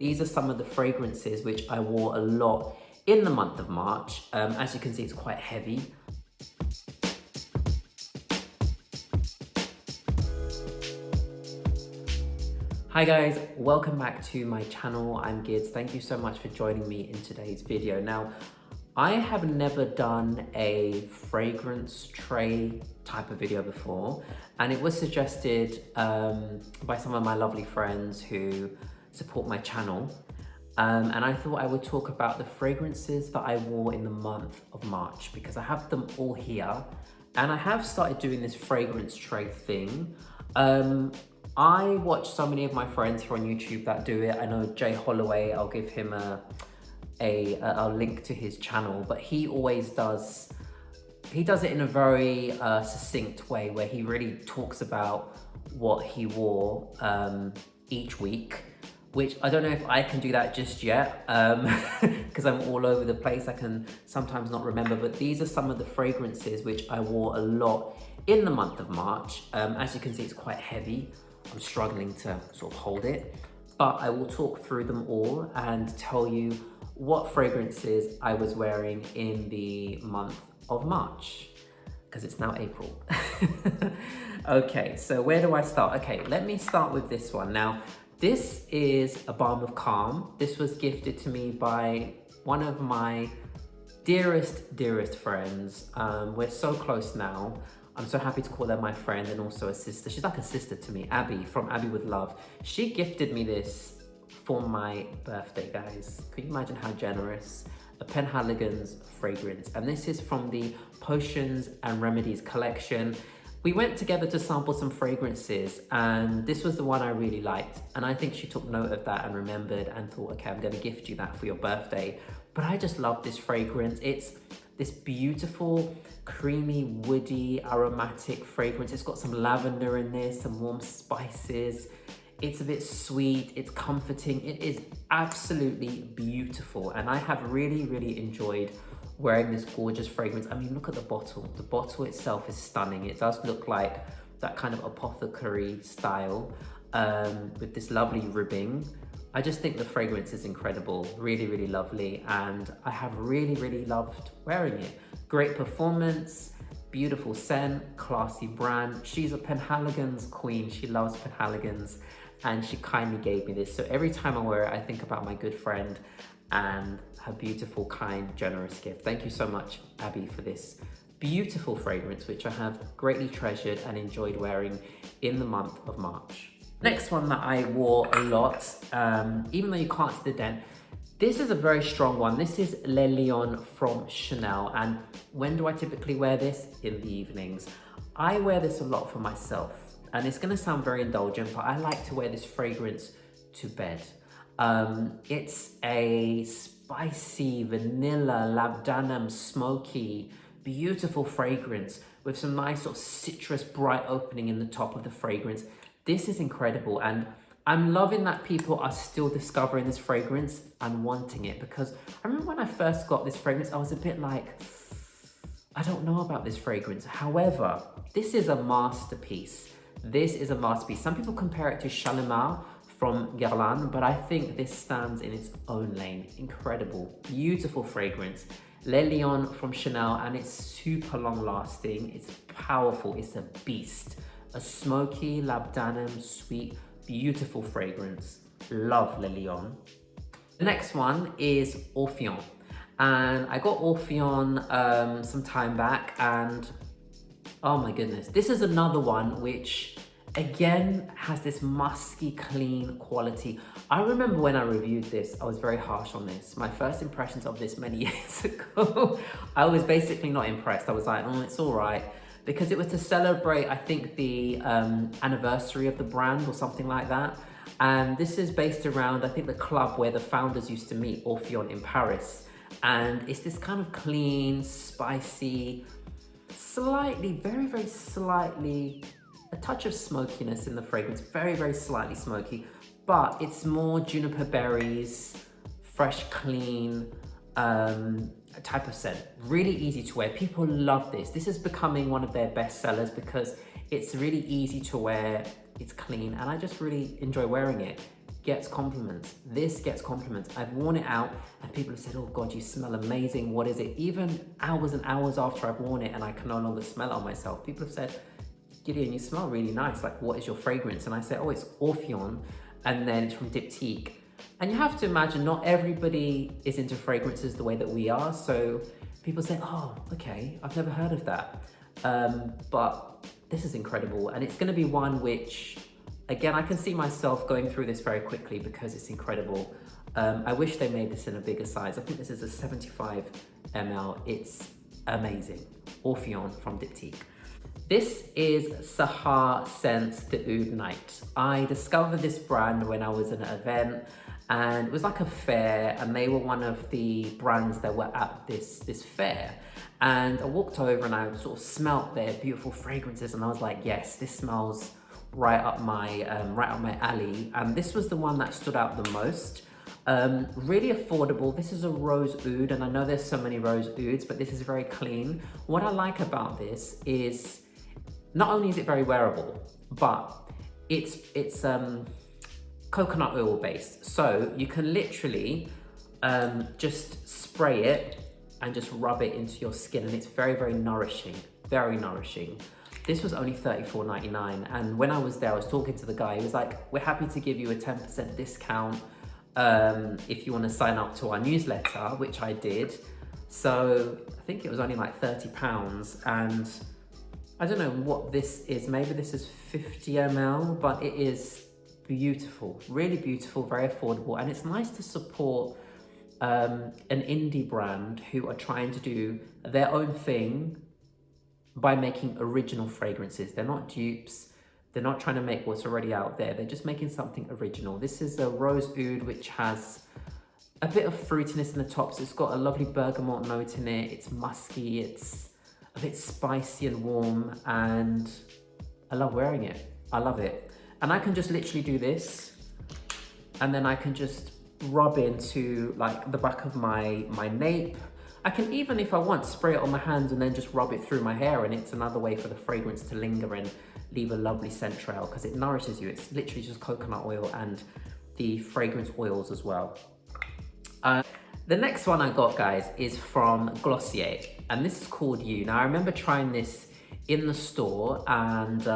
These are some of the fragrances which I wore a lot in the month of March. As you can see, it's quite heavy. Hi guys, welcome back to my channel. I'm Gids. Thank you so much for joining me in today's video. Now, I have never done a fragrance tray type of video before, and it was suggested by some of my lovely friends who support my channel. And I thought I would talk about the fragrances that I wore in the month of March, because I have them all here, and I have started doing this fragrance tray thing. I watch so many of my friends here on YouTube that do it. I know Jay Holloway, I'll give him a link to his channel, but he always does, he does it in a very succinct way where he really talks about what he wore each week, which I don't know if I can do that just yet, because I'm all over the place. I can sometimes not remember, but these are some of the fragrances which I wore a lot in the month of March. As you can see, it's quite heavy. I'm struggling to sort of hold it, but I will talk through them all and tell you what fragrances I was wearing in the month of March, because it's now April. Okay, so where do I start? Okay, let me start with this one. Now, this is a balm of calm. This was gifted to me by one of my dearest friends. We're so close now. I'm so happy to call her my friend and also a sister. She's like a sister to me, Abby, from Abby with Love. She gifted me this for my birthday, guys. Can you imagine how generous? A Penhaligons fragrance. And this is from the Potions and Remedies collection. We went together to sample some fragrances, and this was the one I really liked. And I think she took note of that and remembered and thought, okay, I'm gonna gift you that for your birthday. But I just love this fragrance. It's this beautiful, creamy, woody, aromatic fragrance. It's got some lavender in there, some warm spices. It's a bit sweet, it's comforting. It is absolutely beautiful. And I have really enjoyed wearing this gorgeous fragrance. I mean, look at the bottle. The bottle itself is stunning. It does look like that kind of apothecary style with this lovely ribbing. I just think the fragrance is incredible, really lovely, and I have really loved wearing it. Great performance, beautiful scent, classy brand. She's a Penhaligons queen. She loves Penhaligons, and she kindly gave me this. So every time I wear it, I think about my good friend and her beautiful, kind, generous gift. Thank you so much, Abby, for this beautiful fragrance, which I have greatly treasured and enjoyed wearing in the month of March. Next one that I wore a lot, even though you can't see the dent, this is a very strong one. This is Le Lion from Chanel. And when do I typically wear this? In the evenings. I wear this a lot for myself, and it's gonna sound very indulgent, but I like to wear this fragrance to bed. It's a spicy, vanilla, labdanum, smoky, beautiful fragrance with some nice sort of citrus bright opening in the top of the fragrance. This is incredible, and I'm loving that people are still discovering this fragrance and wanting it, because I remember when I first got this fragrance, I was a bit like, I don't know about this fragrance. However, this is a masterpiece. This is a masterpiece. Some people compare it to Shalimar from Guerlain, but I think this stands in its own lane. Incredible, beautiful fragrance. Le Lion from Chanel, and it's super long lasting. It's powerful, it's a beast. A smoky, labdanum, sweet, beautiful fragrance. Love Le Lion. The next one is Orpheon. And I got Orpheon some time back, and oh my goodness. This is another one which, again, has this musky, clean quality. I remember when I reviewed this, I was very harsh on this. My first impressions of this many years ago, I was basically not impressed. I was like, oh, it's all right. Because it was to celebrate, I think, the anniversary of the brand or something like that. And this is based around, I think, the club where the founders used to meet, Orpheon, in Paris. And it's this kind of clean, spicy, slightly, very slightly, a touch of smokiness in the fragrance, very slightly smoky, but it's more juniper berries, fresh, clean, type of scent. Really easy to wear. People love this. This is becoming one of their best sellers because it's really easy to wear, it's clean, and I just really enjoy wearing it. gets compliments. This gets compliments. I've worn it out and people have said, oh God, you smell amazing. What is it? Even hours and hours after I've worn it and I can no longer smell it on myself, people have said, Gideon, you smell really nice. Like, what is your fragrance? And I say, oh, it's Orpheon. And then it's from Diptyque. And you have to imagine not everybody is into fragrances the way that we are. So people say, oh, okay, I've never heard of that. But this is incredible. And it's gonna be one which, again, I can see myself going through this very quickly because it's incredible. I wish they made this in a bigger size. I think this is a 75 ml. It's amazing. Orpheon from Diptyque. This is Sahar Scents the Oud Night. I discovered this brand when I was at an event and it was like a fair and they were one of the brands that were at this fair. And I walked over and I sort of smelt their beautiful fragrances and I was like, yes, this smells right up my alley. And this was the one that stood out the most. Really affordable. This is a rose oud, and I know there's so many rose ouds, but this is very clean. What I like about this is not only is it very wearable, but it's coconut oil based. So you can literally just spray it and just rub it into your skin, and it's very, very nourishing, very nourishing. This was only $34.99, and when I was there, I was talking to the guy. He was like, we're happy to give you a 10% discount if you want to sign up to our newsletter, which I did. So I think it was only like £30, and I don't know what this is. Maybe this is 50 ml, but it is beautiful, really beautiful, very affordable. And it's nice to support an indie brand who are trying to do their own thing by making original fragrances. They're not dupes. They're not trying to make what's already out there. They're just making something original. This is a rose oud, which has a bit of fruitiness in the tops. It's got a lovely bergamot note in it. It's musky. It's a bit spicy and warm, and I love wearing it. I love it. And I can just literally do this, and then I can just rub into like the back of my nape. I can even, if I want, spray it on my hands and then just rub it through my hair, and it's another way for the fragrance to linger and leave a lovely scent trail because it nourishes you. It's literally just coconut oil and the fragrance oils as well. The next one I got, guys, is from Glossier, and this is called You. Now, I remember trying this in the store, and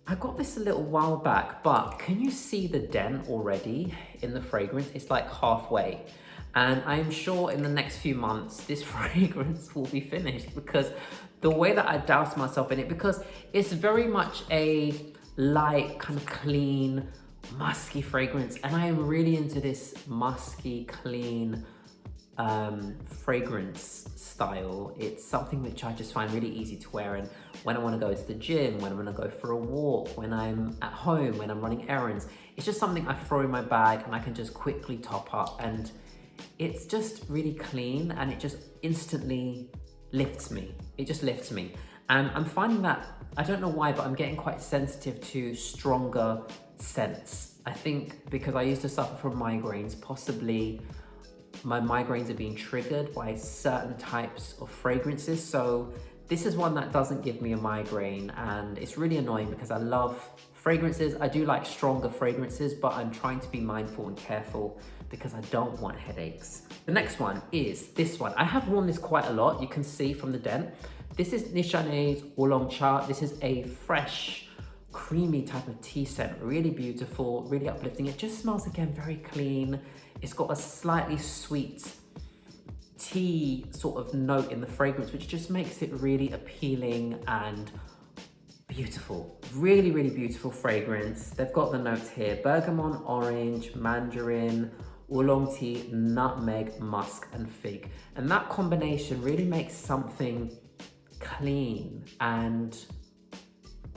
I got this a little while back, but can you see the dent already in the fragrance? It's like halfway. And I'm sure in the next few months, this fragrance will be finished because the way that I doused myself in it, because it's very much a light, kind of clean, musky fragrance. And I am really into this musky, clean fragrance style. It's something which I just find really easy to wear. And when I want to go to the gym, when I want to go for a walk, when I'm at home, when I'm running errands, it's just something I throw in my bag and I can just quickly top up. And it's just really clean and it just instantly lifts me. It just lifts me. And I'm finding that, I don't know why, but I'm getting quite sensitive to stronger scents. I think because I used to suffer from migraines, possibly my migraines are being triggered by certain types of fragrances. So this is one that doesn't give me a migraine, and it's really annoying because I love fragrances. I do like stronger fragrances, but I'm trying to be mindful and careful because I don't want headaches. The next one is this one. I have worn this quite a lot. You can see from the dent. This is Nishane's Wûlońg Chá. This is a fresh, creamy type of tea scent. Really beautiful, really uplifting. It just smells, again, very clean. It's got a slightly sweet tea sort of note in the fragrance, which just makes it really appealing and beautiful. Really, really beautiful fragrance. They've got the notes here: bergamot, orange, mandarin, oolong tea, nutmeg, musk, and fig. And that combination really makes something clean and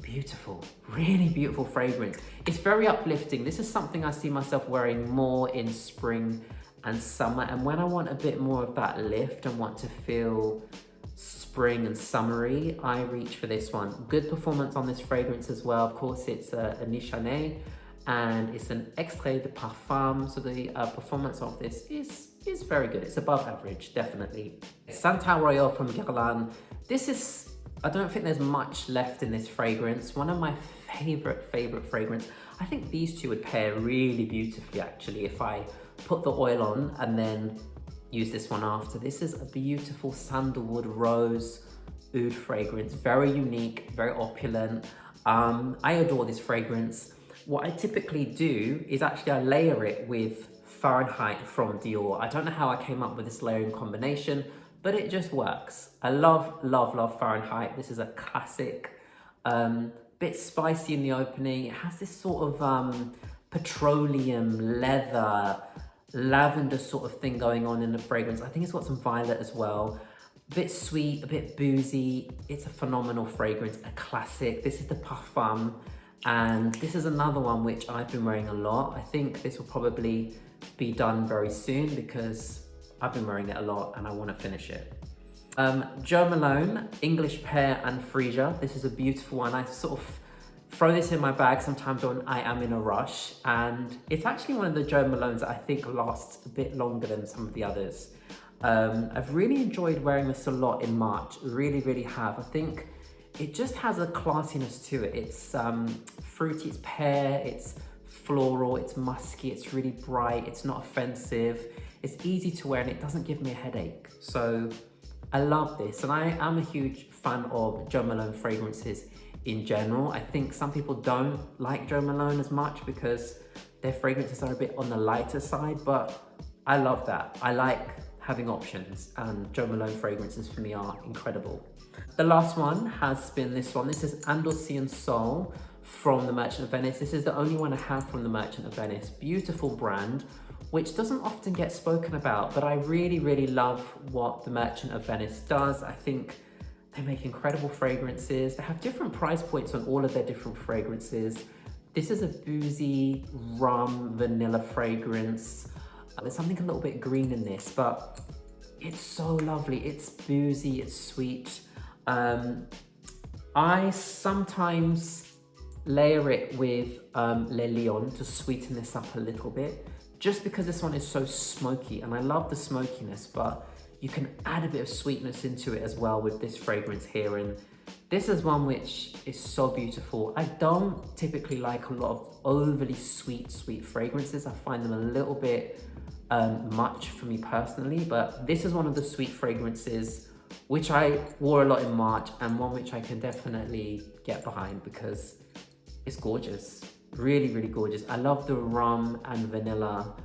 beautiful. Really beautiful fragrance. It's very uplifting. This is something I see myself wearing more in spring and summer. And when I want a bit more of that lift and want to feel spring and summery, I reach for this one. Good performance on this fragrance as well. Of course, it's a Nishane, and it's an extrait de parfum. So the performance of this is very good. It's above average, definitely. Santal Royal from Guerlain. This is, I don't think there's much left in this fragrance. One of my favorite fragrance. I think these two would pair really beautifully actually if I put the oil on and then use this one after. This is a beautiful sandalwood rose oud fragrance, very unique, very opulent. I adore this fragrance. What I typically do is actually I layer it with Fahrenheit from Dior. I don't know how I came up with this layering combination, but it just works. I love, love, love Fahrenheit. This is a classic, bit spicy in the opening. It has this sort of petroleum, leather, lavender sort of thing going on in the fragrance. I think it's got some violet as well. A bit sweet, a bit boozy. It's a phenomenal fragrance, a classic. This is the Parfum, and this is another one which I've been wearing a lot. I think this will probably be done very soon because I've been wearing it a lot and I want to finish it. Jo Malone, English Pear and Freesia. This is a beautiful one. I sort of throw this in my bag sometimes when I am in a rush, and it's actually one of the Jo Malones that I think lasts a bit longer than some of the others. I've really enjoyed wearing this a lot in March, really have. I think it just has a classiness to it. It's fruity, it's pear, it's floral, it's musky, it's really bright, it's not offensive, it's easy to wear and it doesn't give me a headache. So I love this, and I am a huge fan of Jo Malone fragrances in general. I think some people don't like Jo Malone as much because their fragrances are a bit on the lighter side, but I love that. I like having options, and Jo Malone fragrances for me are incredible. The last one has been this one. This is Andalusian Soul from the Merchant of Venice. This is the only one I have from the Merchant of Venice. Beautiful brand, which doesn't often get spoken about, but I really love what the Merchant of Venice does. I think they make incredible fragrances. They have different price points on all of their different fragrances. This is a boozy rum vanilla fragrance. There's something a little bit green in this, but it's so lovely. It's boozy, it's sweet. I sometimes layer it with Le Lion to sweeten this up a little bit, just because this one is so smoky, and I love the smokiness, but you can add a bit of sweetness into it as well with this fragrance here. And this is one which is so beautiful. I don't typically like a lot of overly sweet fragrances. I find them a little bit much for me personally, but this is one of the sweet fragrances which I wore a lot in March, and one which I can definitely get behind because it's gorgeous. Really gorgeous. I love the rum and vanilla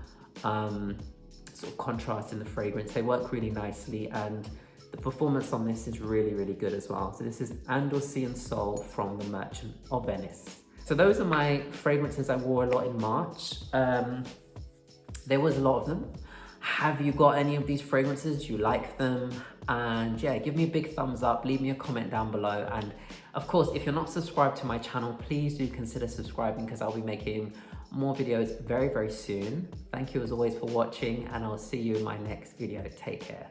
sort of contrast in the fragrance. They work really nicely, and the performance on this is really good as well. So this is Andalusian Soul from the Merchant of Venice. So those are my fragrances I wore a lot in March. There was a lot of them. Have you got any of these fragrances? Do you like them? And yeah, give me a big thumbs up, leave me a comment down below. And of course, if you're not subscribed to my channel, please do consider subscribing because I'll be making more videos very soon. Thank you as always for watching, and I'll see you in my next video. Take care.